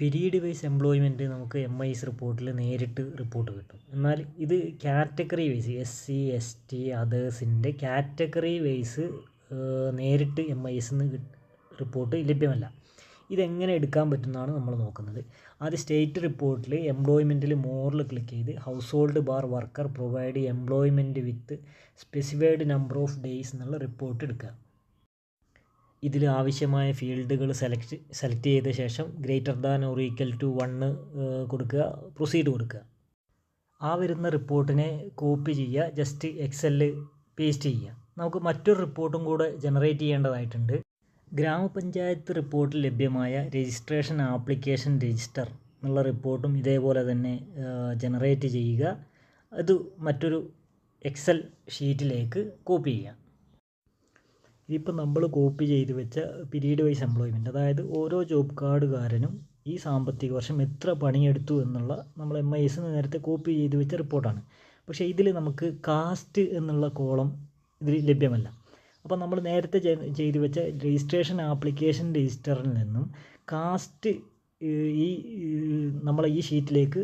Period wise employment നമുക്ക് MIS റിപ്പോർട്ടിൽ നേരിട്ട് റിപ്പോർട്ട് കിട്ടും. എന്നാൽ ഇത് കാറ്റഗറി വൈസ് SC ST അതേഴ്സിൻ്റെ കാറ്റഗറി വൈസ് നേരിട്ട് MISന്ന് റിപ്പോർട്ട് ലഭ്യമല്ല. ഇതെങ്ങനെ എടുക്കാൻ പറ്റുന്നതാണ് നമ്മൾ നോക്കുന്നത്. ആദ്യം സ്റ്റേറ്റ് റിപ്പോർട്ടിൽ എംപ്ലോയ്മെൻറ്റിൽ മോറിൽ ക്ലിക്ക് ചെയ്ത് house hold bar worker provide employment with specified number of days എന്നുള്ള റിപ്പോർട്ട് എടുക്കുക. ഇതിൽ ആവശ്യമായ ഫീൽഡുകൾ സെലക്ട് ചെയ്ത ശേഷം greater than or equal to 1 കൊടുക്കുക, പ്രൊസീഡ് കൊടുക്കുക. ആ വരുന്ന റിപ്പോർട്ടിനെ കോപ്പി ചെയ്യുക, ജസ്റ്റ് എക്സലിൽ പേസ്റ്റ് ചെയ്യുക. നമുക്ക് മറ്റൊരു റിപ്പോർട്ടും കൂടെ ജനറേറ്റ് ചെയ്യേണ്ടതായിട്ടുണ്ട്. ഗ്രാമപഞ്ചായത്ത് റിപ്പോർട്ടിൽ ലഭ്യമായ രജിസ്ട്രേഷൻ ആപ്ലിക്കേഷൻ രജിസ്റ്റർ എന്നുള്ള റിപ്പോർട്ടും ഇതേപോലെ തന്നെ ജനറേറ്റ് ചെയ്യുക. അത് മറ്റൊരു എക്സൽ ഷീറ്റിലേക്ക് കോപ്പി ചെയ്യുക. ഇതിപ്പോൾ നമ്മൾ കോപ്പി ചെയ്ത് വെച്ച പീരീഡ് വൈസ് എംപ്ലോയ്മെൻറ്റ്, അതായത് ഓരോ ജോബ് കാർഡുകാരനും ഈ സാമ്പത്തിക വർഷം എത്ര പണിയെടുത്തു എന്നുള്ള നമ്മൾ MIS നേരത്തെ കോപ്പി ചെയ്ത് വെച്ച റിപ്പോർട്ടാണ്. പക്ഷേ ഇതിൽ നമുക്ക് കാസ്റ്റ് എന്നുള്ള കോളം ഇതിൽ ലഭ്യമല്ല. അപ്പോൾ നമ്മൾ നേരത്തെ ചെയ്ത് വെച്ച രജിസ്ട്രേഷൻ ആപ്ലിക്കേഷൻ രജിസ്റ്ററിൽ നിന്നും കാസ്റ്റ് ഈ നമ്മളെ ഈ ഷീറ്റിലേക്ക്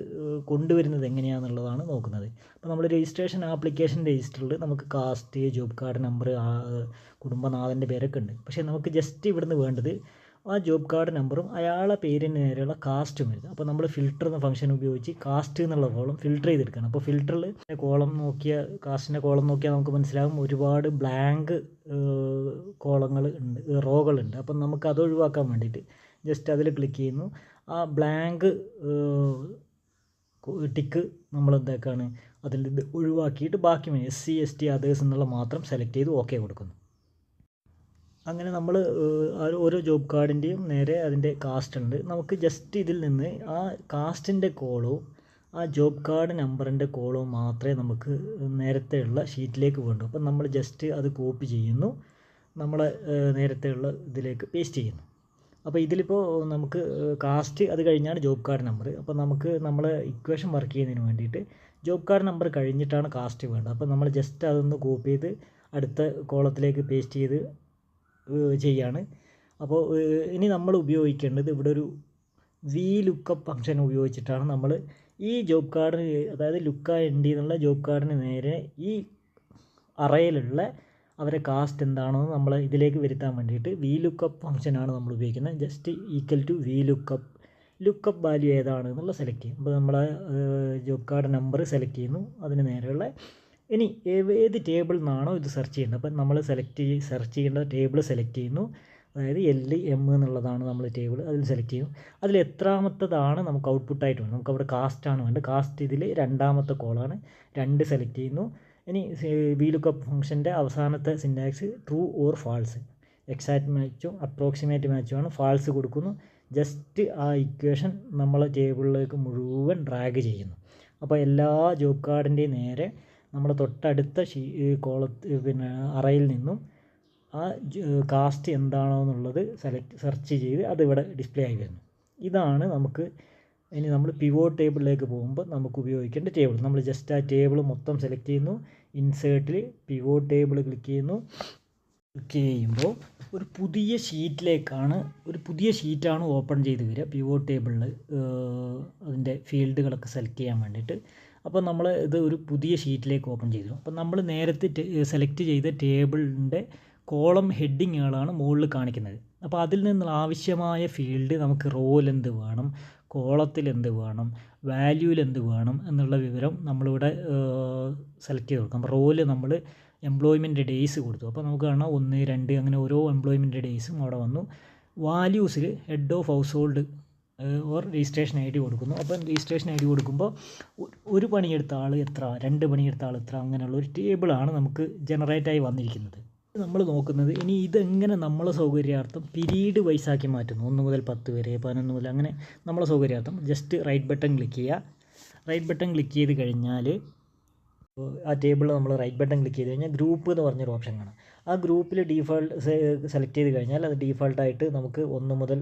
കൊണ്ടുവരുന്നത് എങ്ങനെയാണെന്നുള്ളതാണ് നോക്കുന്നത്. അപ്പോൾ നമ്മൾ രജിസ്ട്രേഷൻ ആപ്ലിക്കേഷൻ രജിസ്റ്ററിൽ നമുക്ക് കാസ്റ്റ്, ജോബ് കാർഡ് നമ്പർ, കുടുംബനാഥൻ്റെ പേരൊക്കെ ഉണ്ട്. പക്ഷേ നമുക്ക് ജസ്റ്റ് ഇവിടുന്ന് വേണ്ടത് ആ ജോബ് കാർഡ് നമ്പറും അയാളെ പേരിന് നേരെയുള്ള കാസ്റ്റും വരുന്നത്. അപ്പോൾ നമ്മൾ ഫിൽറ്റർ എന്ന ഫംഗ്ഷൻ ഉപയോഗിച്ച് കാസ്റ്റ് എന്നുള്ള കോളം ഫിൽറ്റർ ചെയ്തെടുക്കണം. അപ്പോൾ ഫിൽറ്ററിൽ കാസ്റ്റിൻ്റെ കോളം നോക്കിയാൽ നമുക്ക് മനസ്സിലാകും ഒരുപാട് ബ്ലാങ്ക് കോളങ്ങൾ ഉണ്ട്, റോകളുണ്ട്. അപ്പം നമുക്ക് അത് ഒഴിവാക്കാൻ വേണ്ടിയിട്ട് ജസ്റ്റ് അതിൽ ക്ലിക്ക് ചെയ്യുന്നു. ആ ബ്ലാങ്ക് ടിക്ക് നമ്മൾ എന്താക്കാണ് അതിൽ ഇത് ഒഴിവാക്കിയിട്ട് ബാക്കി SC ST അതേഴ്സ് എന്നുള്ള മാത്രം സെലക്ട് ചെയ്ത് ഓക്കെ കൊടുക്കുന്നു. അങ്ങനെ നമ്മൾ ഓരോ ജോബ് കാർഡിൻ്റെയും നേരെ അതിൻ്റെ കാസ്റ്റ് ഉണ്ട്. നമുക്ക് ജസ്റ്റ് ഇതിൽ നിന്ന് ആ കാസ്റ്റിൻ്റെ കോളവും ആ ജോബ് കാർഡ് നമ്പറിൻ്റെ കോളവും മാത്രമേ നമുക്ക് നേരത്തെയുള്ള ഷീറ്റിലേക്ക് വേണ്ടൂ. അപ്പം നമ്മൾ ജസ്റ്റ് അത് കോപ്പി ചെയ്യുന്നു, നമ്മളെ നേരത്തെയുള്ള ഇതിലേക്ക് പേസ്റ്റ് ചെയ്യുന്നു. അപ്പോൾ ഇതിലിപ്പോൾ നമുക്ക് കാസ്റ്റ് അത് കഴിഞ്ഞാണ് ജോബ് കാർഡ് നമ്പർ. അപ്പോൾ നമുക്ക് നമ്മളെ ഇക്വേഷൻ വർക്ക് ചെയ്യുന്നതിന് വേണ്ടിയിട്ട് ജോബ് കാർഡ് നമ്പർ കഴിഞ്ഞിട്ടാണ് കാസ്റ്റ് വേണ്ടത്. അപ്പോൾ നമ്മൾ ജസ്റ്റ് അതൊന്ന് കോപ്പി ചെയ്ത് അടുത്ത കോളത്തിലേക്ക് പേസ്റ്റ് ചെയ്ത് ചെയ്യാണ്. അപ്പോൾ ഇനി നമ്മൾ ഉപയോഗിക്കേണ്ടത് ഇവിടെ ഒരു VLOOKUP ഫംഗ്ഷൻ ഉപയോഗിച്ചിട്ടാണ് നമ്മൾ ഈ ജോബ് കാർഡിന്, അതായത് LOOKUP എന്നുള്ള ജോബ് കാർഡിന് നേരെ ഈ അറയിലുള്ള അവരെ കാസ്റ്റ് എന്താണോ നമ്മൾ ഇതിലേക്ക് വരുത്താൻ വേണ്ടിയിട്ട് VLOOKUP ഫംഗ്ഷനാണ് നമ്മൾ ഉപയോഗിക്കുന്നത്. Just equal to lookup value ഏതാണ് എന്നുള്ള സെലക്ട് ചെയ്യും. അപ്പോൾ നമ്മൾ ജോബ് കാർഡ് നമ്പർ സെലക്ട് ചെയ്യുന്നു, അതിന് നേരെയുള്ള ഇനി ഏത് ടേബിളിൽ നിന്നാണോ ഇത് സെർച്ച് ചെയ്യുന്നത്. അപ്പം നമ്മൾ സെർച്ച് ചെയ്യേണ്ട ടേബിൾ സെലക്ട് ചെയ്യുന്നു. അതായത് LM എന്നുള്ളതാണ് നമ്മൾ ടേബിൾ, അതിൽ സെലക്ട് ചെയ്യും. അതിൽ എത്രാമത്തതാണ് നമുക്ക് ഔട്ട്പുട്ടായിട്ട് വേണം. നമുക്കവിടെ കാസ്റ്റാണ് വേണ്ടത്. കാസ്റ്റ് ഇതിൽ രണ്ടാമത്തെ കോളാണ്, 2 സെലക്ട് ചെയ്യുന്നു. ഇനി VLOOKUP ഫംഗ്ഷൻ്റെ അവസാനത്തെ syntax true or false, exact മാച്ചും അപ്രോക്സിമേറ്റ് മാച്ചുമാണ്. ഫാൾസ് കൊടുക്കുന്നു. ജസ്റ്റ് ആ ഇക്വേഷൻ നമ്മളെ ടേബിളിലേക്ക് മുഴുവൻ ഡ്രാഗ് ചെയ്യുന്നു. അപ്പോൾ എല്ലാ ജോബ് കാർഡിൻ്റെയും നേരെ നമ്മൾ തൊട്ടടുത്ത അറയിൽ നിന്നും ആ കാസ്റ്റ് എന്താണോ എന്നുള്ളത് സെർച്ച് ചെയ്ത് അതിവിടെ ഡിസ്പ്ലേ ആയി വരുന്നു. ഇതാണ് നമുക്ക് ഇനി നമ്മൾ പിവോട്ട് ടേബിളിലേക്ക് പോകുമ്പോൾ നമുക്ക് ഉപയോഗിക്കേണ്ട ടേബിൾ. നമ്മൾ ജസ്റ്റ് ആ ടേബിൾ മൊത്തം സെലക്ട് ചെയ്യുന്നു, ഇൻസേർട്ടിൽ പിവോട്ട് ടേബിൾ ക്ലിക്ക് ചെയ്യുന്നു. ക്ലിക്ക് ചെയ്യുമ്പോൾ ഒരു പുതിയ ഷീറ്റാണ് ഓപ്പൺ ചെയ്ത് വരിക പിവോട്ട് ടേബിളിൽ അതിൻ്റെ ഫീൽഡുകളൊക്കെ സെലക്ട് ചെയ്യാൻ വേണ്ടിയിട്ട്. അപ്പോൾ നമ്മൾ ഇത് ഒരു പുതിയ ഷീറ്റിലേക്ക് ഓപ്പൺ ചെയ്തു. അപ്പോൾ നമ്മൾ നേരത്തെ സെലക്ട് ചെയ്ത ടേബിളിൻ്റെ കോളം ഹെഡിങ്ങുകളാണ് മുകളിൽ കാണിക്കുന്നത്. അപ്പോൾ അതിൽ നിന്ന് ആവശ്യമായ ഫീൽഡ് നമുക്ക് റോയിൽ എന്ത് വേണം, കോളത്തിൽ എന്ത് വേണം, വാല്യൂവിൽ എന്ത് വേണം എന്നുള്ള വിവരം നമ്മളിവിടെ സെലക്ട് ചെയ്ത് കൊടുക്കാം. അപ്പോൾ റോയിൽ നമ്മൾ എംപ്ലോയ്മെൻറ്റ് ഡേയ്സ് കൊടുത്തു. അപ്പോൾ നമുക്ക് കാണാം 1, 2 അങ്ങനെ ഓരോ എംപ്ലോയ്മെൻറ്റ് ഡേയ്സും അവിടെ വന്നു. വാല്യൂസിൽ head of household or registration ID കൊടുക്കുന്നു. അപ്പം രജിസ്ട്രേഷൻ ID കൊടുക്കുമ്പോൾ ഒരു പണിയെടുത്ത ആൾ എത്ര, 2 പണിയെടുത്ത ആൾ എത്ര, അങ്ങനെയുള്ള ഒരു ടേബിളാണ് നമുക്ക് ജനറേറ്റായി വന്നിരിക്കുന്നത്. നമ്മൾ നോക്കുന്നത് ഇനി ഇതെങ്ങനെ നമ്മളെ സൗകര്യാർത്ഥം പീരീഡ് വൈസാക്കി മാറ്റുന്നു. 1 മുതൽ 10 വരെ, 11 മുതൽ, അങ്ങനെ നമ്മളെ സൗകര്യാർത്ഥം ജസ്റ്റ് റൈറ്റ് ബട്ടൺ ക്ലിക്ക് ചെയ്യുക. റൈറ്റ് ബട്ടൺ ക്ലിക്ക് ചെയ്ത് കഴിഞ്ഞാൽ ആ ടേബിളിൽ നമ്മൾ റൈറ്റ് ബട്ടൺ ക്ലിക്ക് ചെയ്ത് കഴിഞ്ഞാൽ ഗ്രൂപ്പ് എന്ന് പറഞ്ഞൊരു ഓപ്ഷൻ കാണാം. ആ ഗ്രൂപ്പിൽ ഡീഫോൾട്ട് സെലക്ട് ചെയ്ത് കഴിഞ്ഞാൽ അത് ഡീഫോൾട്ടായിട്ട് നമുക്ക് 1 മുതൽ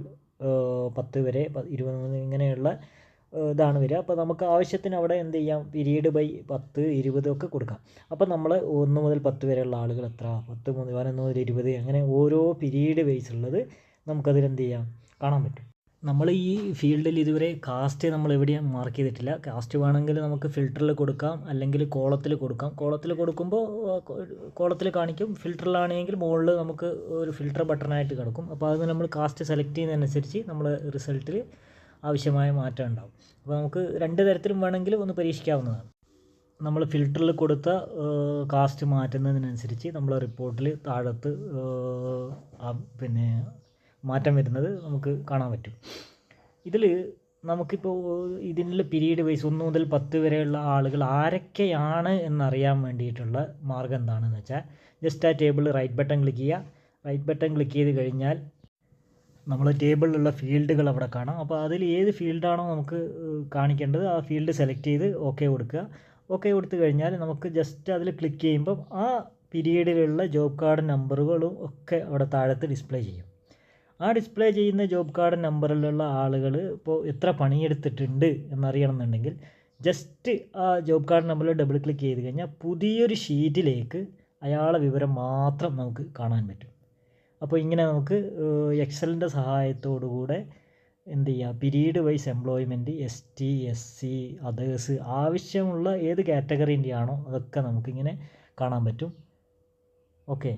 10 വരെ, 20 ഇങ്ങനെയുള്ള ഇതാണ് വരിക. അപ്പോൾ നമുക്ക് ആവശ്യത്തിന് അവിടെ എന്ത് ചെയ്യാം, പീരീഡ് ബൈ 10, 20 ഒക്കെ കൊടുക്കാം. അപ്പോൾ നമ്മൾ 1 മുതൽ 10 വരെയുള്ള ആളുകൾ എത്ര, 10 മുതൽ 11 മുതൽ 20, അങ്ങനെ ഓരോ പീരീഡ് വൈസ് ഉള്ളത് നമുക്കതിൽ എന്ത് ചെയ്യാം കാണാൻ പറ്റും. നമ്മൾ ഈ ഫീൽഡിൽ ഇതുവരെ കാസ്റ്റ് നമ്മൾ എവിടെയും മാർക്ക് ചെയ്തിട്ടില്ല. കാസ്റ്റ് വേണമെങ്കിൽ നമുക്ക് ഫിൽറ്ററിൽ കൊടുക്കാം, അല്ലെങ്കിൽ കോളത്തിൽ കൊടുക്കാം. കോളത്തിൽ കൊടുക്കുമ്പോൾ കോളത്തിൽ കാണിക്കും, ഫിൽറ്ററിലാണെങ്കിൽ മുകളിൽ നമുക്ക് ഒരു ഫിൽറ്റർ ബട്ടണായിട്ട് കിടക്കും. അപ്പോൾ അത് നമ്മൾ കാസ്റ്റ് സെലക്ട് ചെയ്യുന്നതനുസരിച്ച് നമ്മൾ റിസൾട്ടിൽ ആവശ്യമായ മാറ്റം ഉണ്ടാകും. അപ്പോൾ നമുക്ക് രണ്ട് തരത്തിലും വേണമെങ്കിൽ ഒന്ന് പരീക്ഷിക്കാവുന്നതാണ്. നമ്മൾ ഫിൽറ്ററിൽ കൊടുത്ത കാസ്റ്റ് മാറ്റുന്നതിനനുസരിച്ച് നമ്മൾ റിപ്പോർട്ടിൽ താഴത്ത് പിന്നെ മാറ്റം വരുന്നത് നമുക്ക് കാണാൻ പറ്റും. ഇതിൽ നമുക്കിപ്പോൾ ഇതിനുള്ള പീരീഡ് വൈസ് 1 മുതൽ 10 വരെയുള്ള ആളുകൾ ആരൊക്കെയാണ് എന്നറിയാൻ വേണ്ടിയിട്ടുള്ള മാർഗ്ഗം എന്താണെന്ന് വെച്ചാൽ, ജസ്റ്റ് ആ ടേബിൾ റൈറ്റ് ബട്ടൺ ക്ലിക്ക് ചെയ്യുക. റൈറ്റ് ബട്ടൺ ക്ലിക്ക് ചെയ്ത് കഴിഞ്ഞാൽ നമ്മൾ ടേബിളിലുള്ള ഫീൽഡുകൾ അവിടെ കാണാം. അപ്പോൾ അതിൽ ഏത് ഫീൽഡാണോ നമുക്ക് കാണിക്കേണ്ടത് ആ ഫീൽഡ് സെലക്ട് ചെയ്ത് ഓക്കെ കൊടുക്കുക. ഓക്കെ കൊടുത്തു കഴിഞ്ഞാൽ നമുക്ക് ജസ്റ്റ് അതിൽ ക്ലിക്ക് ചെയ്യുമ്പം ആ പീരീഡിലുള്ള ജോബ് കാർഡ് നമ്പറുകളും ഒക്കെ അവിടെ താഴത്ത് ഡിസ്പ്ലേ ചെയ്യും. ആ ഡിസ്പ്ലേ ചെയ്യുന്ന ജോബ് കാർഡ് നമ്പറിലുള്ള ആളുകൾ ഇപ്പോൾ എത്ര പണിയെടുത്തിട്ടുണ്ട് എന്നറിയണമെന്നുണ്ടെങ്കിൽ ജസ്റ്റ് ആ ജോബ് കാർഡ് നമ്പറിൽ ഡബിൾ ക്ലിക്ക് ചെയ്ത് കഴിഞ്ഞാൽ പുതിയൊരു ഷീറ്റിലേക്ക് അയാളെ വിവരം മാത്രം നമുക്ക് കാണാൻ പറ്റും. അപ്പോൾ ഇങ്ങനെ നമുക്ക് എക്സലിൻ്റെ സഹായത്തോടു കൂടെ എന്ത് ചെയ്യുക, period wise employment, ST, SC, others, ആവശ്യമുള്ള ഏത് കാറ്റഗറീൻ്റെ ആണോ അതൊക്കെ നമുക്കിങ്ങനെ കാണാൻ പറ്റും. ഓക്കെ.